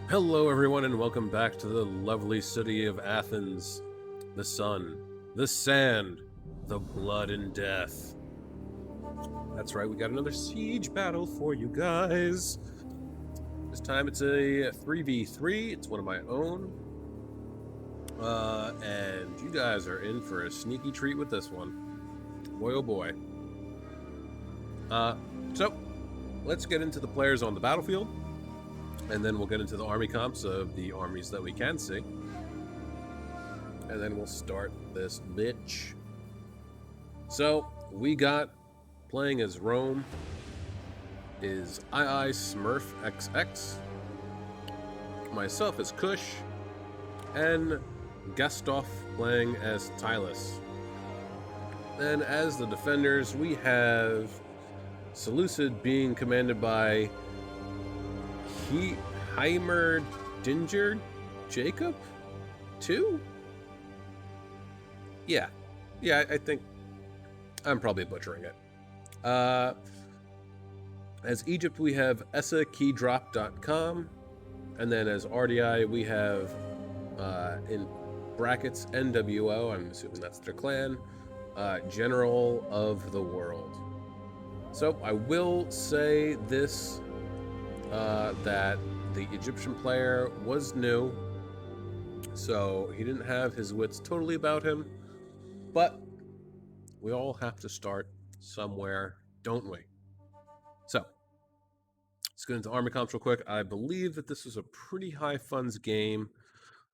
Hello, everyone, and welcome back to the lovely city of Athens. The sun, the sand, the blood and death. That's right, we got another siege battle for you guys. This time it's a 3v3. It's one of my own. And you guys are in for a sneaky treat with this one. Boy, oh boy. So, let's get into the players on the battlefield. And then we'll get into the army comps of the armies that we can see. And then we'll start this bitch. So, we got, playing as Rome, is II Smurf XX. Myself as Kush. And Gustav playing as Tylus. Then as the defenders, we have Seleucid being commanded by Heimer Dinger Jacob 2? Yeah, I think I'm probably butchering it. As Egypt, we have EssaKeydrop.com, and then as RDI, we have in brackets NWO. I'm assuming that's their clan. General of the World. So I will say this. That the Egyptian player was new, so he didn't have his wits totally about him, but we all have to start somewhere, don't we? So, let's get into army comps real quick. I believe that this was a pretty high funds game.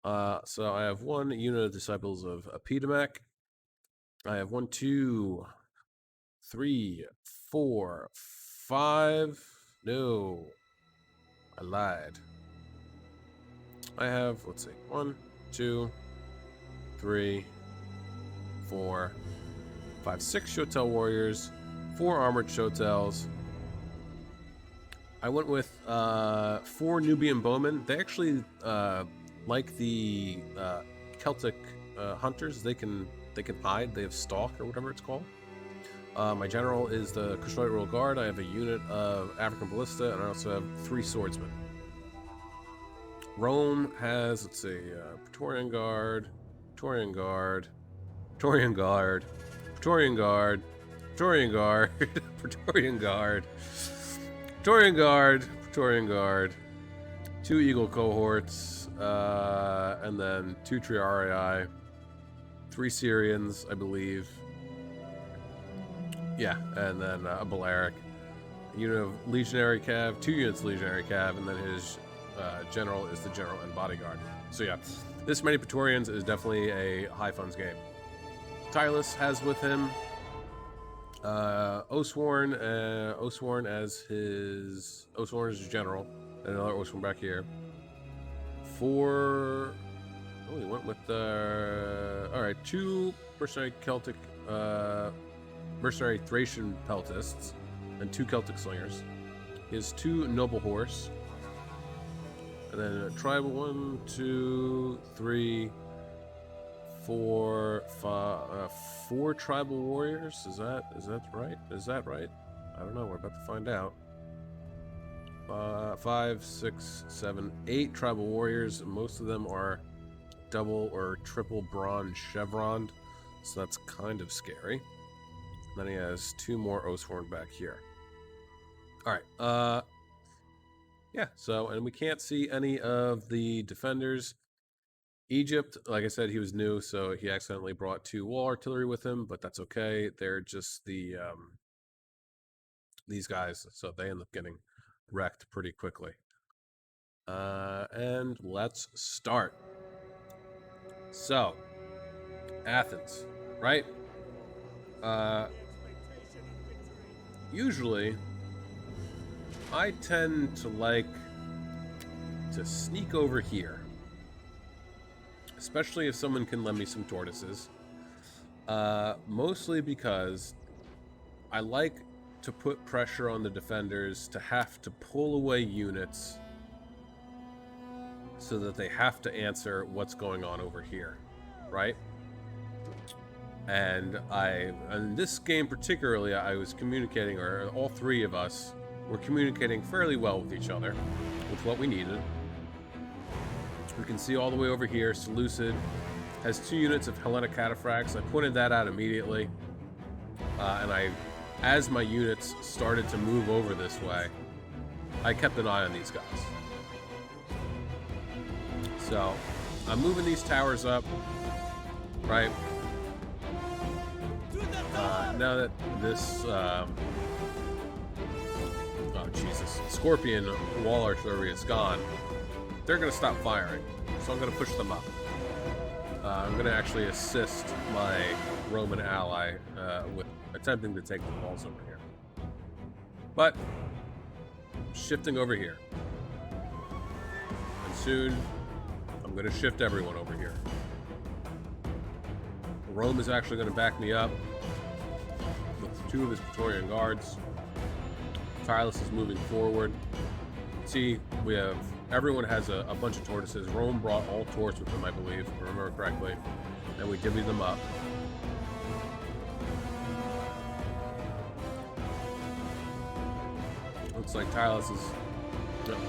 So I have one unit of Disciples of Epidemic. I have 1, 2, 3, 4, 5. No. I lied. I have, let's see, 1, 2, 3, 4, 5, 6 Shotel Warriors, 4 Armored Shotels. I went with 4 Nubian Bowmen. They actually, like the Celtic hunters, they can hide. They have stalk or whatever it's called. My general is the Kushite Royal Guard. I have a unit of African Ballista, and I also have 3 swordsmen. Rome has, let's see, Praetorian Guard, Praetorian Guard, Praetorian Guard, Praetorian Guard, Praetorian Guard, Praetorian Guard, Praetorian Guard, Praetorian Guard, 2 Eagle cohorts, and then 2 Triarii, 3 Syrians, I believe. Yeah, and then a Balearic, a unit of Legionary Cav, 2 units of Legionary Cav, and then his general is the general and bodyguard. So yeah, this many Praetorians is definitely a high funds game. Tylus has with him Osworn as his general, and another Osworn back here. Oh, he went with all right, 2 mercenary Celtic. Mercenary Thracian Peltists, and 2 Celtic Slingers. He has 2 Noble Horse, and then a tribal 1, 2, 3, 4, 5, 4 tribal warriors. Is that right? Is that right? I don't know. We're about to find out. 5, 6, 7, 8 tribal warriors. Most of them are double or triple bronze chevroned, so that's kind of scary. Then he has 2 more Osworn back here. All right. Yeah, so, and we can't see any of the defenders. Egypt, like I said, he was new, so he accidentally brought 2 wall artillery with him, but that's okay. They're just the, these guys, so they end up getting wrecked pretty quickly. And let's start. So, Athens, right? Usually, I tend to like to sneak over here, especially if someone can lend me some tortoises. Mostly because I like to put pressure on the defenders to have to pull away units so that they have to answer what's going on over here, right? And in this game particularly, I was communicating, or all 3 of us were communicating fairly well with each other, with what we needed. We can see all the way over here, Seleucid has 2 units of Hellenic Cataphracts. I pointed that out immediately. And as my units started to move over this way, I kept an eye on these guys. So, I'm moving these towers up, right? Now that this, oh Jesus, Scorpion wall artillery is gone, they're going to stop firing. So I'm going to push them up. I'm going to actually assist my Roman ally with attempting to take the walls over here. But, shifting over here. And soon, I'm going to shift everyone over here. Rome is actually going to back me up with 2 of his Praetorian guards. Tyrus is moving forward. See, we have... Everyone has a bunch of tortoises. Rome brought all torts with them, I believe, if I remember correctly. And we divvied them up. Looks like Tyrus is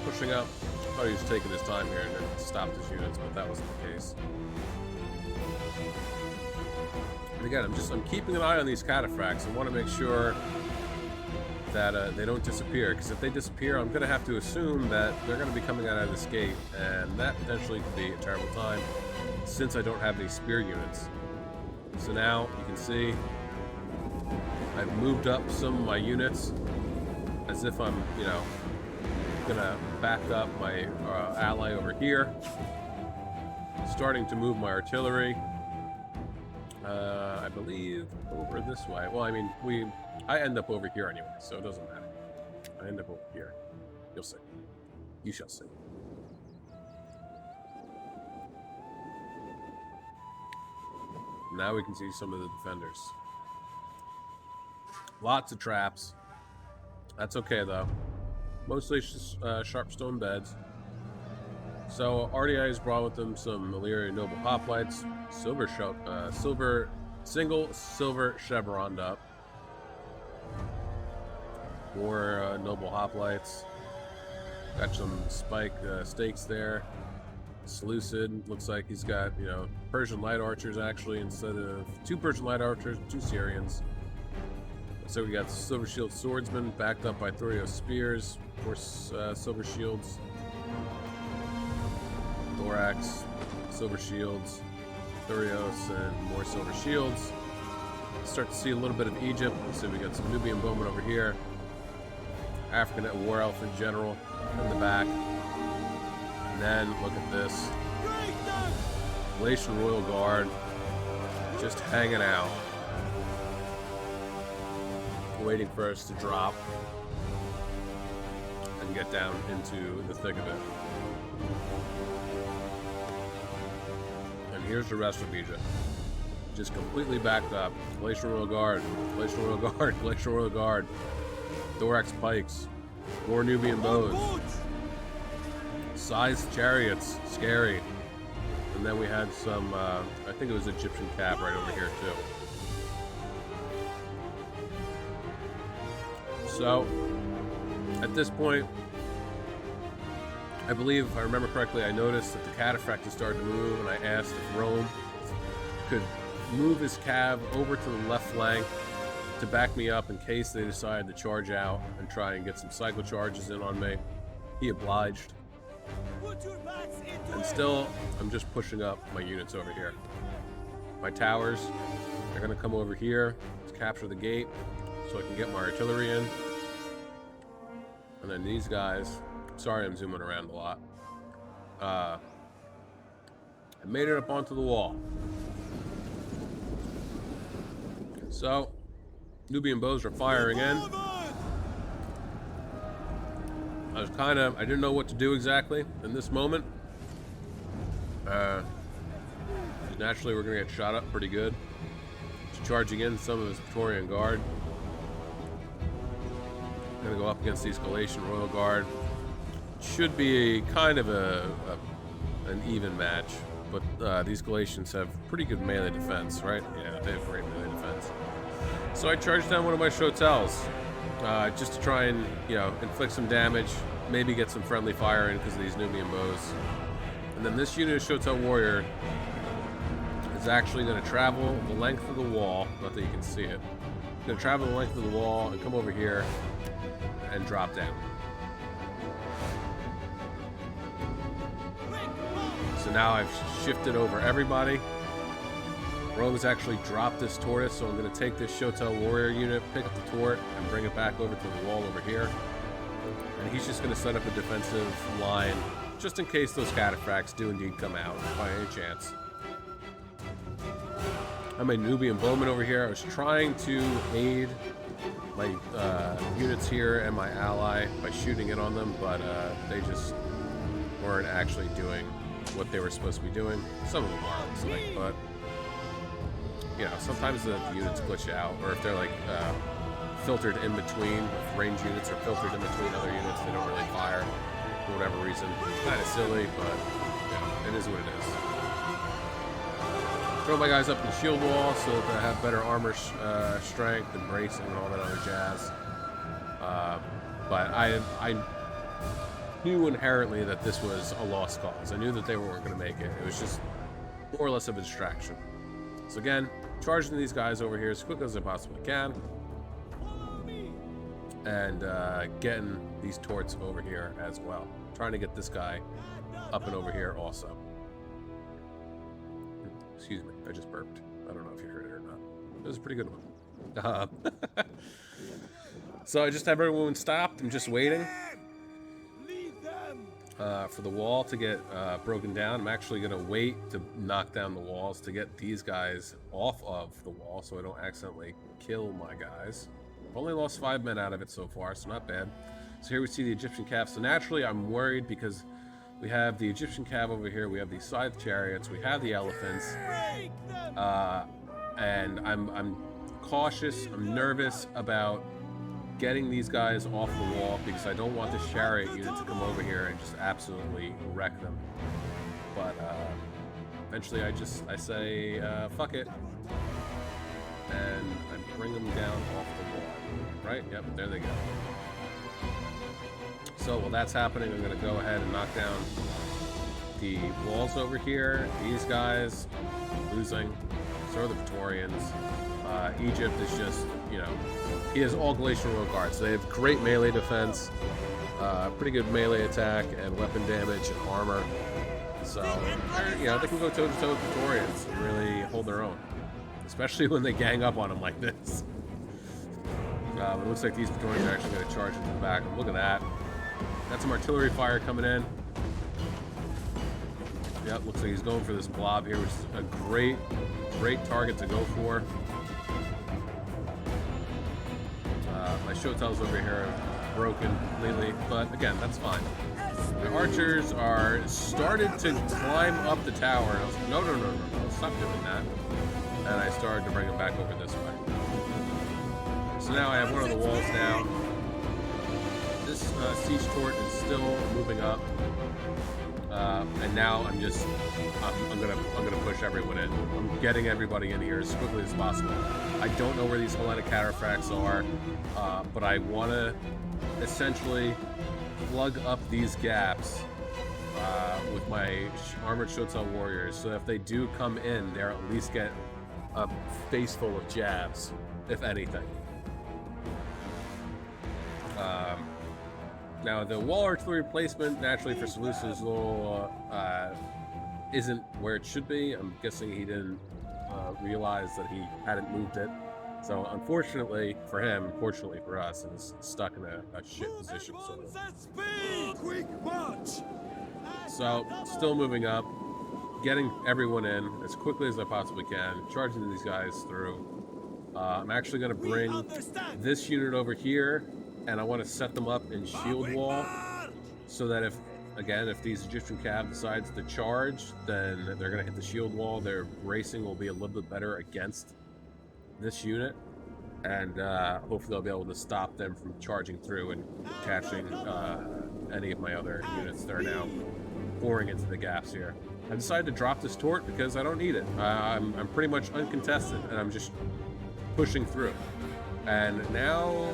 pushing up. I thought he was taking his time here and then stopped his units, but that wasn't the case. And again, I'm keeping an eye on these cataphracts. I want to make sure that they don't disappear, because if they disappear, I'm going to have to assume that they're going to be coming out of this gate, and that potentially could be a terrible time, since I don't have any spear units. So now, you can see, I've moved up some of my units, as if I'm, you know, going to back up my ally over here, starting to move my artillery, I believe, over this way. Well, I mean, I end up over here anyway, so it doesn't matter. I end up over here. You'll see. You shall see. Now we can see some of the defenders. Lots of traps. That's okay, though. Mostly just sharp stone beds. So, RDI has brought with them some Illyrian Noble Hoplites. Single silver chevroned up. More Noble Hoplites. Got some spike stakes there. Seleucid looks like he's got, you know, Persian light archers actually, instead of 2 Persian light archers, 2 Syrians. So we got silver shield swordsmen backed up by Thurios spears, of course, silver shields, thorax, silver shields, Thurios, and more silver shields. Start to see a little bit of Egypt. So we got some Nubian bowmen over here. African war elf in general in the back. And then look at this. Galatian Royal Guard just hanging out. Waiting for us to drop and get down into the thick of it. And here's the rest of Egypt. Just completely backed up. Glacial Royal Guard, Glacial Royal Guard, Glacial Royal Guard. Thorax pikes, more Nubian bows, sized chariots, scary. And then we had some, I think it was Egyptian cav right over here too. So, at this point, I believe, if I remember correctly, I noticed that the cataphract had started to move, and I asked if Rome could move his cav over to the left flank to back me up in case they decided to charge out and try and get some cycle charges in on me. He obliged. And still, I'm just pushing up my units over here. My towers, they're going to come over here to capture the gate so I can get my artillery in. And then these guys, sorry I'm zooming around a lot. I made it up onto the wall. So, Nubian bows are firing in. I didn't know what to do exactly in this moment. Naturally, we're going to get shot up pretty good. He's charging in some of his Praetorian Guard. Going to go up against these Galatian Royal Guard. Should be kind of an even match, but these Galatians have pretty good melee defense, right? Yeah, they have great melee defense. So I charged down one of my Shotels, just to try and, you know, inflict some damage, maybe get some friendly fire in because of these Nubian bows. And then this unit of Shotel Warrior is actually going to travel the length of the wall. Not that you can see it. It's going to travel the length of the wall and come over here and drop down. So now I've shifted over everybody. Rome's actually dropped this tortoise, so I'm going to take this Shotel Warrior unit, pick up the tort, and bring it back over to the wall over here. And he's just going to set up a defensive line, just in case those cataphracts do indeed come out, by any chance. I'm a Nubian Bowman over here. I was trying to aid my units here and my ally by shooting in on them, but they just weren't actually doing what they were supposed to be doing. Some of them are, it looks like, but you know, sometimes the units glitch out, or if they're like filtered in between, if range units are filtered in between other units, they don't really fire for whatever reason. It's kind of silly, but you know, it is what it is. Throw my guys up in the shield wall so that they have better armor strength and bracing and all that other jazz. But I knew inherently that this was a lost cause. I knew that they weren't going to make it. It was just more or less of a distraction. So again, charging these guys over here as quick as I possibly can. And getting these torts over here as well. Trying to get this guy up and over here also. Excuse me, I just burped. I don't know if you heard it or not. It was a pretty good one. So I just have everyone stopped. I'm just waiting for the wall to get broken down. I'm actually going to wait to knock down the walls to get these guys off of the wall so I don't accidentally kill my guys. I've only lost 5 men out of it so far, so not bad. So here we see the Egyptian cav. So naturally I'm worried because we have the Egyptian cav over here, we have the scythe chariots, we have the elephants, and I'm cautious, I'm nervous about getting these guys off the wall because I don't want this chariot unit to come over here and just absolutely wreck them. But eventually I say fuck it, and I bring them down off the wall. Right? Yep, there they go. So while that's happening, I'm going to go ahead and knock down the walls over here. These guys losing. So are the Praetorians. Egypt is just, you know, he has all glacial road guards. So they have great melee defense, pretty good melee attack and weapon damage and armor. So, you know, they can go toe-to-toe with Praetorians and really hold their own, especially when they gang up on them like this. It looks like these Praetorians are actually going to charge into the back. Look at that. Got some artillery fire coming in. Yep, looks like he's going for this blob here, which is a great target to go for. My Shotels over here are broken completely, but again, that's fine. The archers are started to climb up the tower, and I was like, no, stop doing that. And I started to bring them back over this way. So now I have one of the walls down. This siege tort is still moving up, and now I'm gonna push everyone in. I'm getting everybody in here as quickly as possible. I don't know where these Hellenic cataphracts are, but I want to essentially plug up these gaps with my armored Shotel warriors, so if they do come in, they'll at least get a face full of jabs, if anything. Now the wall artillery placement naturally for Seleucus is a little isn't where it should be. I'm guessing he didn't realize that he hadn't moved it. So unfortunately for him, fortunately for us, it was stuck in a shit position. Sort of. Quick march! So still moving up, getting everyone in as quickly as I possibly can, charging these guys through. I'm actually going to bring this unit over here, and I want to set them up in shield wall, so that if these Egyptian cav decides to charge, then they're going to hit the shield wall. Their bracing will be a little bit better against this unit, and hopefully they'll be able to stop them from charging through and catching any of my other units that are now pouring into the gaps here. I decided to drop this tort because I don't need it. I'm pretty much uncontested, and I'm just pushing through. And now,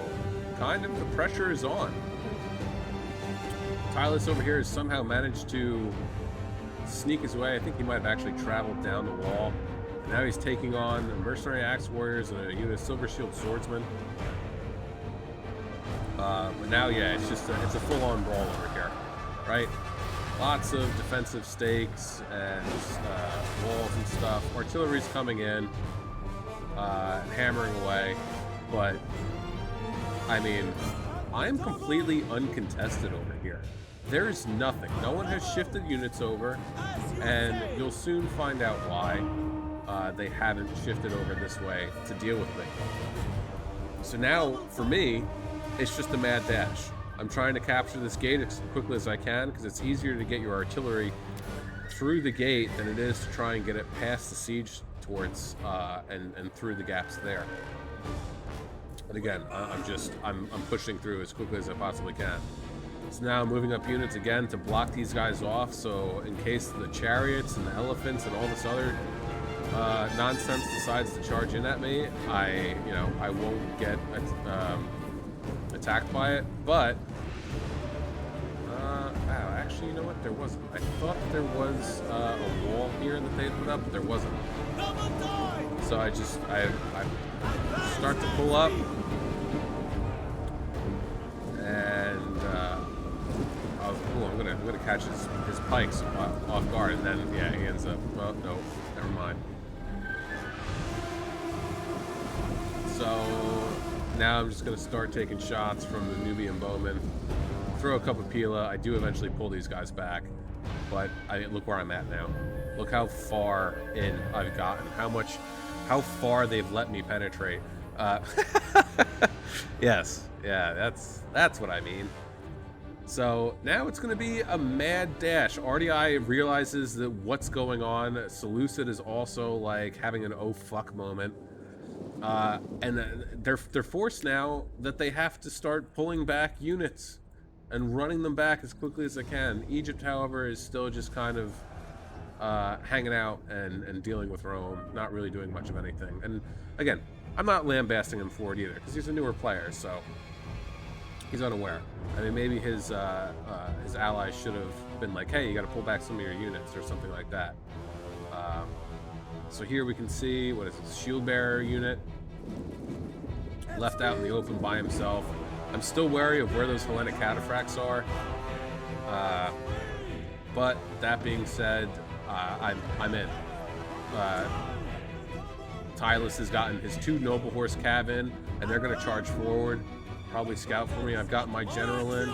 kind of the pressure is on. Tylus over here has somehow managed to sneak his way. I think he might have actually traveled down the wall. And now he's taking on mercenary axe warriors and a unit of silver shield swordsmen. But now, yeah, it's a full-on brawl over here, right? Lots of defensive stakes and walls and stuff. Artillery's coming in, hammering away. But I mean, I'm completely uncontested over here. There's nothing. No one has shifted units over, and you'll soon find out why they haven't shifted over this way to deal with me. So now, for me, it's just a mad dash. I'm trying to capture this gate as quickly as I can because it's easier to get your artillery through the gate than it is to try and get it past the siege towards and through the gaps there. And again, I'm pushing through as quickly as I possibly can. So now I'm moving up units again to block these guys off. So in case the chariots and the elephants and all this other nonsense decides to charge in at me, I won't get attacked by it. But actually, you know what? There wasn't. I thought there was a wall here that they put up, but there wasn't. So I start to pull up, and I'm gonna catch his pikes off guard, and then yeah, he ends up. Well, no, never mind. So now I'm just gonna start taking shots from the Nubian bowmen. Throw a couple Pila. I do eventually pull these guys back, but look where I'm at now. Look how far in I've gotten. How far they've let me penetrate. Yes, yeah, that's what I mean. So now it's going to be a mad dash. RDI realizes that what's going on. Seleucid is also like having an oh fuck moment. And they're forced now that they have to start pulling back units and running them back as quickly as they can. Egypt, however, is still just kind of hanging out and dealing with Rome, not really doing much of anything. And again, I'm not lambasting him for it either, because he's a newer player, so he's unaware. I mean, maybe his allies should have been like, hey, you got to pull back some of your units or something like that. So here we can see, what is it, shield bearer unit left out in the open by himself. I'm still wary of where those Hellenic cataphracts are, but that being said, I'm in. Tylus has gotten his 2 noble horse cav in, and they're going to charge forward, probably scout for me. I've got my general in.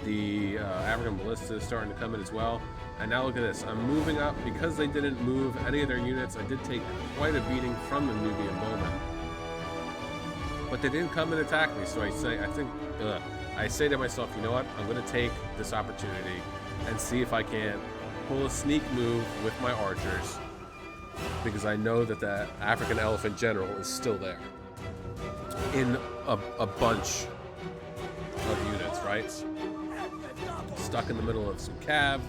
The African ballista is starting to come in as well. And now look at this. I'm moving up because they didn't move any of their units. I did take quite a beating from the Nubian bowmen. But they didn't come and attack me, so I say to myself, you know what? I'm going to take this opportunity and see if I can pull a sneak move with my archers, because I know that the African elephant general is still there in a bunch of units, right? Stuck in the middle of some cav,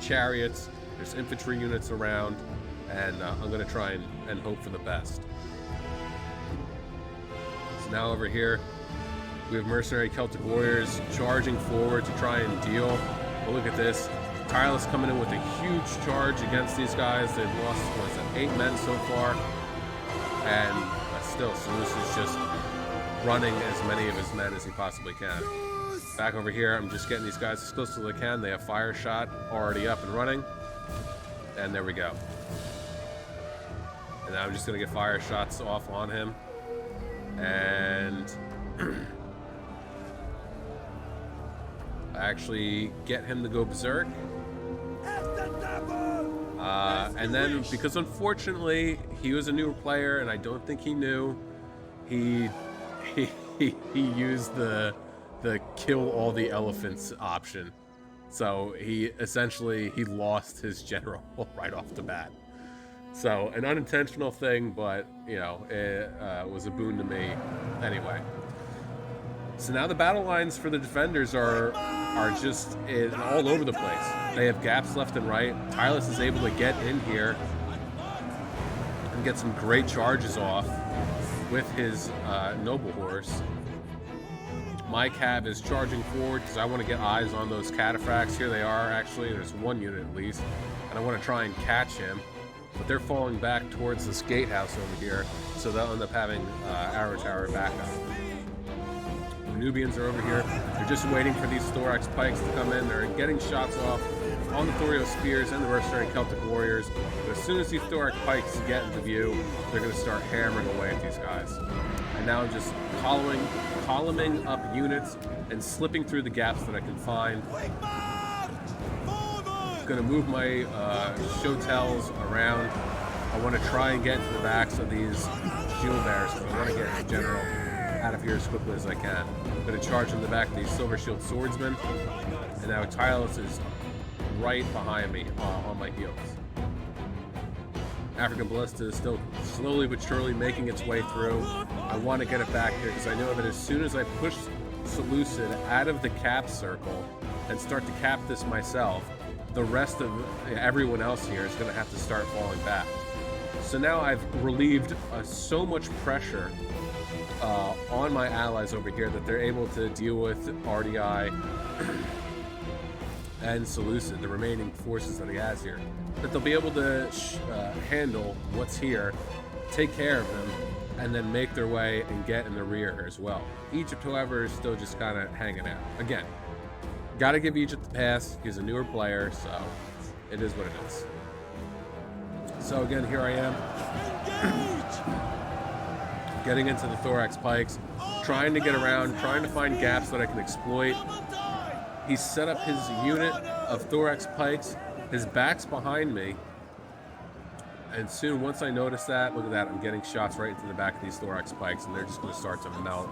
chariots, there's infantry units around, and I'm going to try and hope for the best. So now over here, we have mercenary Celtic warriors charging forward to try and deal. But look at this. Tylus coming in with a huge charge against these guys. They've lost, what is it, 8 men so far. And still, Seleucid is just running as many of his men as he possibly can. Back over here, I'm just getting these guys as close as I can. They have fire shot already up and running. And there we go. And now I'm just going to get fire shots off on him. And actually get him to go berserk. And then, because unfortunately he was a newer player and I don't think he knew, he used the kill all the elephants option. So he lost his general right off the bat. So an unintentional thing, but you know, it was a boon to me anyway. So now the battle lines for the defenders are just all over the place. They have gaps left and right. Tylus is able to get in here and get some great charges off with his noble horse. My cav is charging forward because I want to get eyes on those cataphracts. Here they are, actually. There's one unit at least. And I want to try and catch him. But they're falling back towards this gatehouse over here. So they'll end up having arrow tower backup. The Nubians are over here. They're just waiting for these thorax pikes to come in. They're getting shots off on the Thorio spears and the mercenary Celtic warriors. But as soon as these thorax pikes get into view, they're going to start hammering away at these guys. And now I'm just columning up units and slipping through the gaps that I can find. I'm going to move my shotels around. I want to try and get into the backs of these shield bearers. So I want to get the general out of here as quickly as I can. I'm going to charge in the back of these silver shield swordsmen. And now Tylus is right behind me on my heels. African Ballista is still slowly but surely making its way through. I want to get it back here because I know that as soon as I push Seleucid out of the cap circle and start to cap this myself, the rest of everyone else here is going to have to start falling back. So now I've relieved so much pressure on my allies over here that they're able to deal with RDI and Seleucid, the remaining forces that he has here, that they'll be able to handle what's here, take care of them, and then make their way and get in the rear as well. Egypt, however, is still just kind of hanging out. Again, got to give Egypt the pass. He's a newer player, so it is what it is. So again, here I am, getting into the thorax pikes, trying to get around, trying to find gaps that I can exploit. He's set up his unit of thorax pikes. His back's behind me. And soon, once I notice that, look at that, I'm getting shots right into the back of these thorax pikes, and they're just going to start to melt.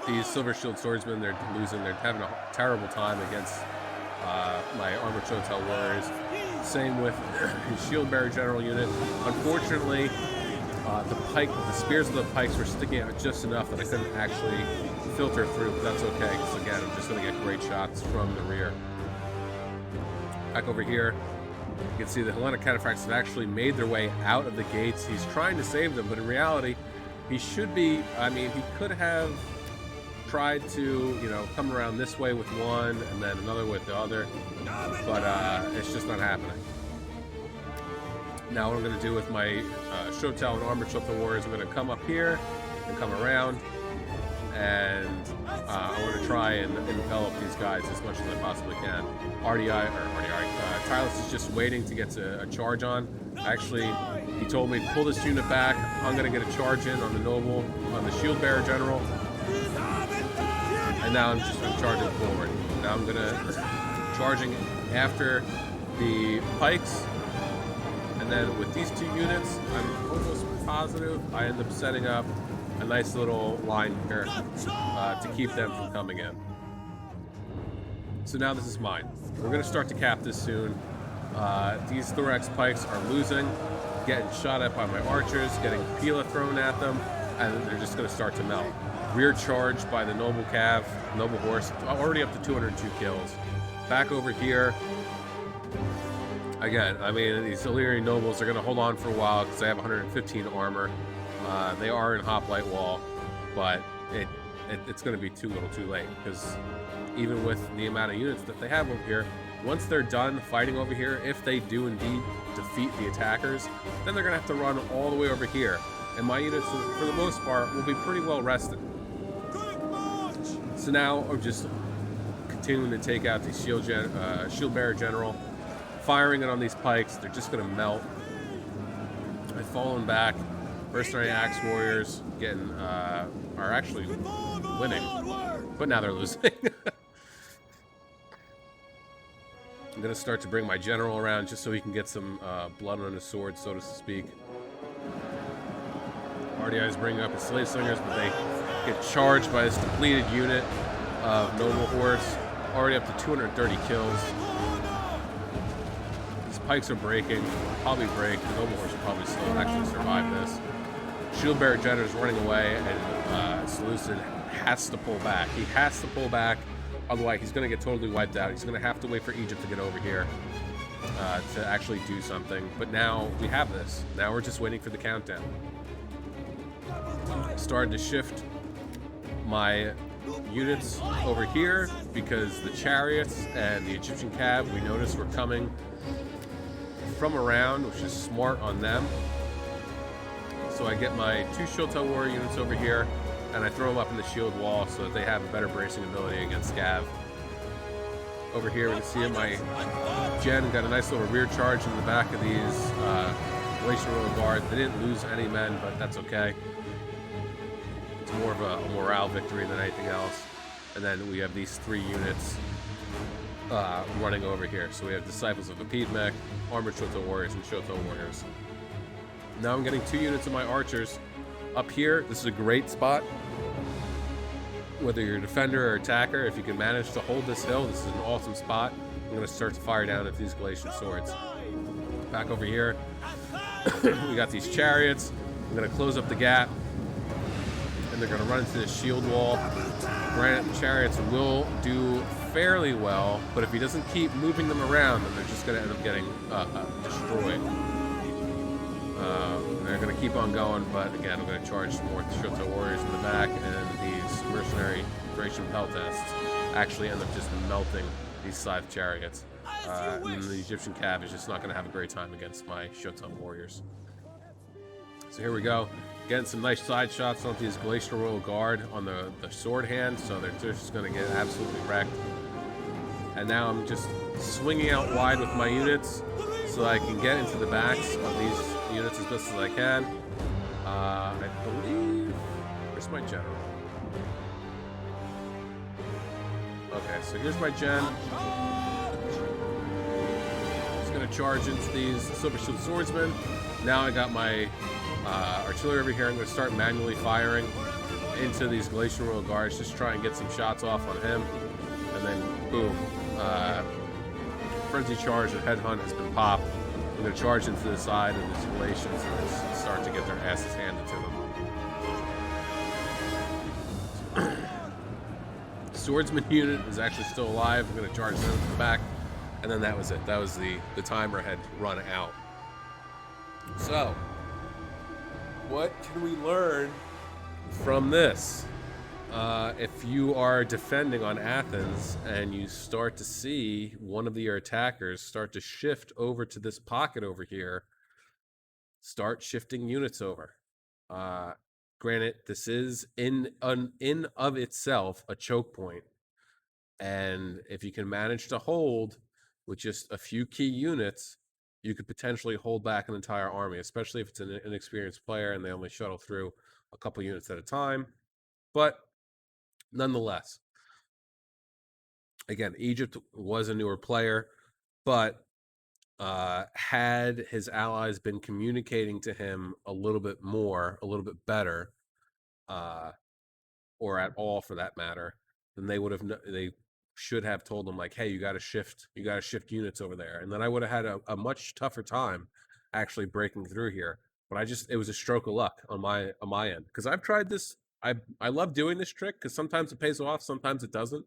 These silver shield swordsmen, they're losing. They're having a terrible time against my armored shotel warriors. Same with his shield bearer general unit. Unfortunately, the spears of the pikes were sticking out just enough that I couldn't actually filter through, but that's okay, because again, I'm just going to get great shots from the rear. Back over here, you can see the Hellenic cataphracts have actually made their way out of the gates. He's trying to save them, but in reality, he should be, he could have tried to, come around this way with one and then another with the other, but it's just not happening. Now what I'm going to do with my shotel and armored shotel warriors, I'm going to come up here and come around, and I want to try and envelop these guys as much as I possibly can. Tylus is just waiting to get a charge on. Actually, he told me to pull this unit back. I'm going to get a charge in on the noble, on the shield bearer general, and now I'm charging forward. Now I'm going to charging after the pikes. And then with these two units, I'm almost positive I end up setting up a nice little line here to keep them from coming in. So now this is mine. We're going to start to cap this soon. These thorax pikes are losing, getting shot at by my archers, getting Pila thrown at them, and they're just going to start to melt. Rear charge by the noble cav, noble horse, already up to 202 kills. Back over here. Again, these Illyrian nobles are going to hold on for a while because they have 115 armor. They are in hoplite wall, but it's going to be too little too late, because even with the amount of units that they have over here, once they're done fighting over here, if they do indeed defeat the attackers, then they're going to have to run all the way over here. And my units, for the most part, will be pretty well rested. So now I'm just continuing to take out the shield bearer general, firing it on these pikes. They're just going to melt. I've fallen back. Mercenary axe warriors are actually winning, but now they're losing. I'm going to start to bring my general around just so he can get some blood on his sword, so to speak. RDI is bringing up his slave slingers, but they get charged by this depleted unit of noble horse. Already up to 230 kills. These pikes are breaking. Probably break. The noble horse will probably still actually survive this. Shield bearer general is running away, and Seleucid has to pull back. He has to pull back, otherwise he's going to get totally wiped out. He's going to have to wait for Egypt to get over here to actually do something. But now we have this. Now we're just waiting for the countdown. started to shift my units over here because the chariots and the Egyptian cab, we noticed, were coming from around, which is smart on them. So I get my 2 Shotel warrior units over here, and I throw them up in the shield wall so that they have a better bracing ability against Scav. Over here, we can see my Gen got a nice little rear charge in the back of these Glacier Royal Guard. They didn't lose any men, but that's okay. It's more of a morale victory than anything else. And then we have these 3 units running over here. So we have Disciples of Epidmech, Armored Shotel Warriors, and Shotel Warriors. Now I'm getting 2 units of my archers up here. This is a great spot. Whether you're a defender or attacker, if you can manage to hold this hill, this is an awesome spot. I'm going to start to fire down at these Galatian swords. Back over here, we got these chariots. I'm going to close up the gap, and they're going to run into this shield wall. Granted, the chariots will do fairly well, but if he doesn't keep moving them around, then they're just going to end up getting destroyed. They're going to keep on going, but again, I'm going to charge some more Shotel Warriors in the back, and these mercenary Thracian Peltasts actually end up just melting these Scythe chariots. And the Egyptian cab is just not going to have a great time against my Shotel Warriors. So here we go. Getting some nice side shots on these Glacial Royal Guard on the sword hand, so they're just going to get absolutely wrecked. And now I'm just swinging out wide with my units so I can get into the backs of these units as best as I can. I believe... Where's my general? Okay, so here's my gen. Just going to charge into these Silver Shield Swordsmen. Now I got my artillery over here. I'm going to start manually firing into these Glacial Royal Guards, just try and get some shots off on him. And then, boom. Frenzy Charge and Headhunt has been popped. I'm going to charge into the side of these Galatians and just start to get their asses handed to them. Swordsman unit is actually still alive. I'm going to charge them to the back. And then that was it. That was the timer had run out. So, what can we learn from this? If you are defending on Athens and you start to see one of your attackers start to shift over to this pocket over here, start shifting units over. Granted, this is in of itself a choke point, and if you can manage to hold with just a few key units, you could potentially hold back an entire army, especially if it's an inexperienced player and they only shuttle through a couple units at a time. But nonetheless, again, Egypt was a newer player, but had his allies been communicating to him a little bit more, a little bit better, or at all for that matter, then they should have told him, like, hey, you got to shift units over there, and then I would have had a much tougher time actually breaking through here. But it was a stroke of luck on my end, because I've tried this. I love doing this trick because sometimes it pays off, sometimes it doesn't.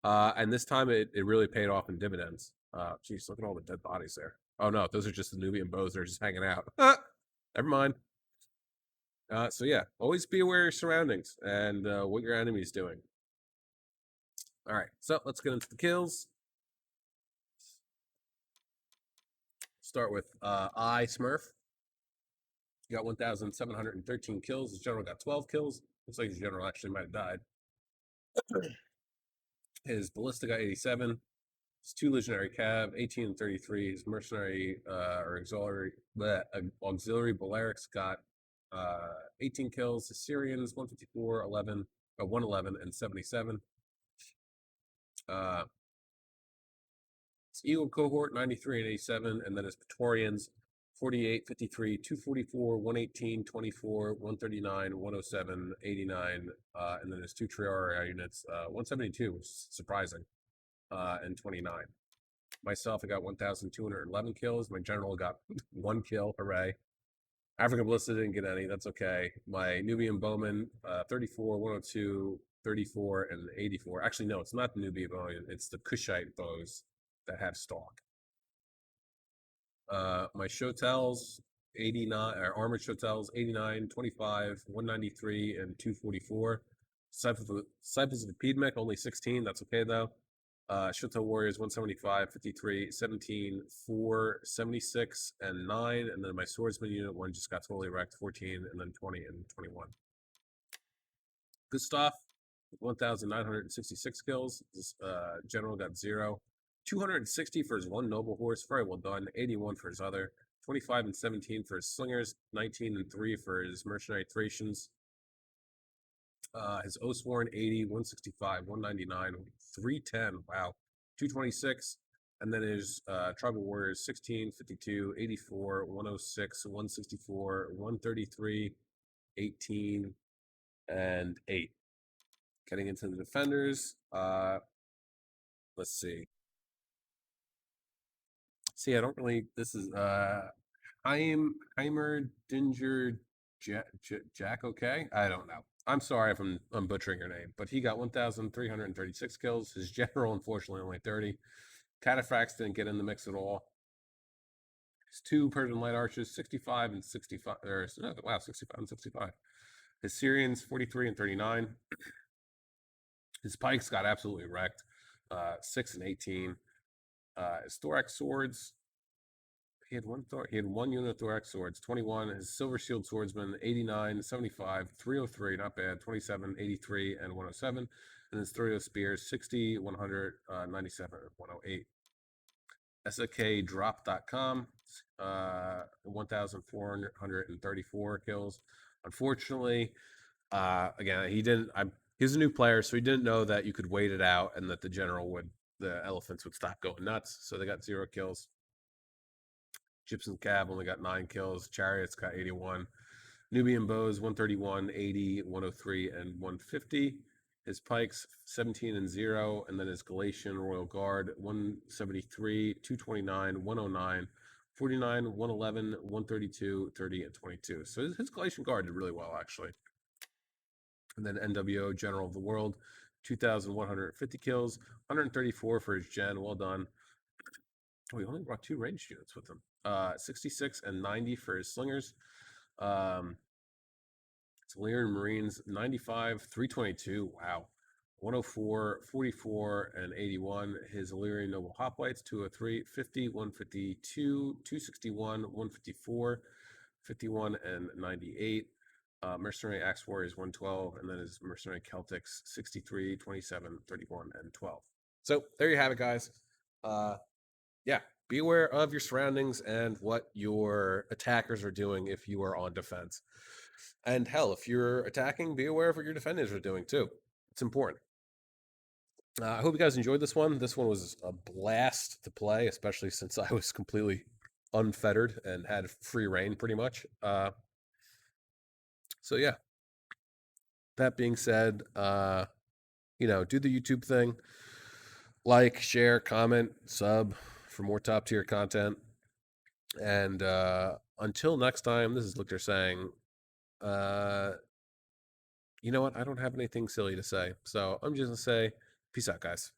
And this time it really paid off in dividends. Geez, look at all the dead bodies there. Oh no, those are just the Nubian bows. They're just hanging out. Never mind. So yeah, always be aware of your surroundings and what your enemy's doing. All right, so let's get into the kills. Start with Smurf. You got 1,713 kills. His general got 12 kills. Looks like his general actually might have died. His ballista got 87. His 2 legionary cav, 18 and 33. His mercenary or auxiliary Balearics got 18 kills. His Syrians 154, 111, and 77. His Eagle cohort 93 and 87, and then his Praetorians 48, 53, 244, 118, 24, 139, 107, 89, and then his 2 Triarii units 172, which is surprising, and 29. Myself, I got 1,211 kills. My general got 1 kill. Hooray. African Ballista didn't get any. That's okay. My Nubian Bowman, 34, 102, 34, and 84. Actually, no, it's not the Nubian Bowman. It's the Kushite bows that have stalk. My Shotels 89, or armored Chotels 89, 25, 193, and 244. Disciples of the Piedmont only 16. That's okay though. Shoto Warriors 175, 53, 17, 4, 76, and 9. And then my Swordsman unit one just got totally wrecked 14, and then 20 and 21. Gustav with 1,966 kills. This general got 0. 260 for his one noble horse. Very well done. 81 for his other. 25 and 17 for his slingers. 19 and 3 for his mercenary Thracians. His Oathsworn 80, 165, 199, 310. Wow. 226. And then his Tribal Warriors 16, 52, 84, 106, 164, 133, 18, and 8. Getting into the defenders. Let's see. See, I don't really. This is Heimer Dinger Jack. Okay, I don't know. I'm sorry if I'm butchering your name, but he got 1,336 kills. His general, unfortunately, only 30. Cataphracts didn't get in the mix at all. His 2 Persian light archers, 65 and 65. Or no, wow, 65 and 65. His Syrians, 43 and 39. His pikes got absolutely wrecked, 6 and 18. His thorax swords, he had one unit of thorax swords, 21. His silver shield swordsman, 89, 75, 303, not bad, 27, 83, and 107. And his Thurio spears, 60, 100, 97, 108. SAKdrop.com, 1,434 kills. Unfortunately, again, he's a new player, so he didn't know that you could wait it out and that the elephants would stop going nuts. So they got 0 kills. Gypsum Cab only got 9 kills. Chariots got 81. Nubian Bows 131, 80, 103, and 150. His Pikes 17 and 0, and then his Galatian Royal Guard 173, 229, 109, 49, 111, 132, 30, and 22. So his Galatian Guard did really well, actually. And then NWO General of the World, 2,150 kills, 134 for his Gen. Well done. Oh, he only brought 2 ranged units with him. 66 and 90 for his Slingers. Illyrian Marines, 95, 322. Wow. 104, 44, and 81. His Illyrian Noble Hoplites, 203, 50, 152, 261, 154, 51, and 98. Mercenary Axe Warriors, 112. And then his Mercenary Celtics, 63, 27, 31, and 12. So there you have it, guys. Yeah, be aware of your surroundings and what your attackers are doing if you are on defense. And hell, if you're attacking, be aware of what your defenders are doing too. It's important. I hope you guys enjoyed this one. This one was a blast to play, especially since I was completely unfettered and had free reign pretty much. So yeah. That being said, do the YouTube thing. Like, share, comment, sub for more top tier content. And until next time, this is Lichter saying, you know what? I don't have anything silly to say. So I'm just going to say, peace out, guys.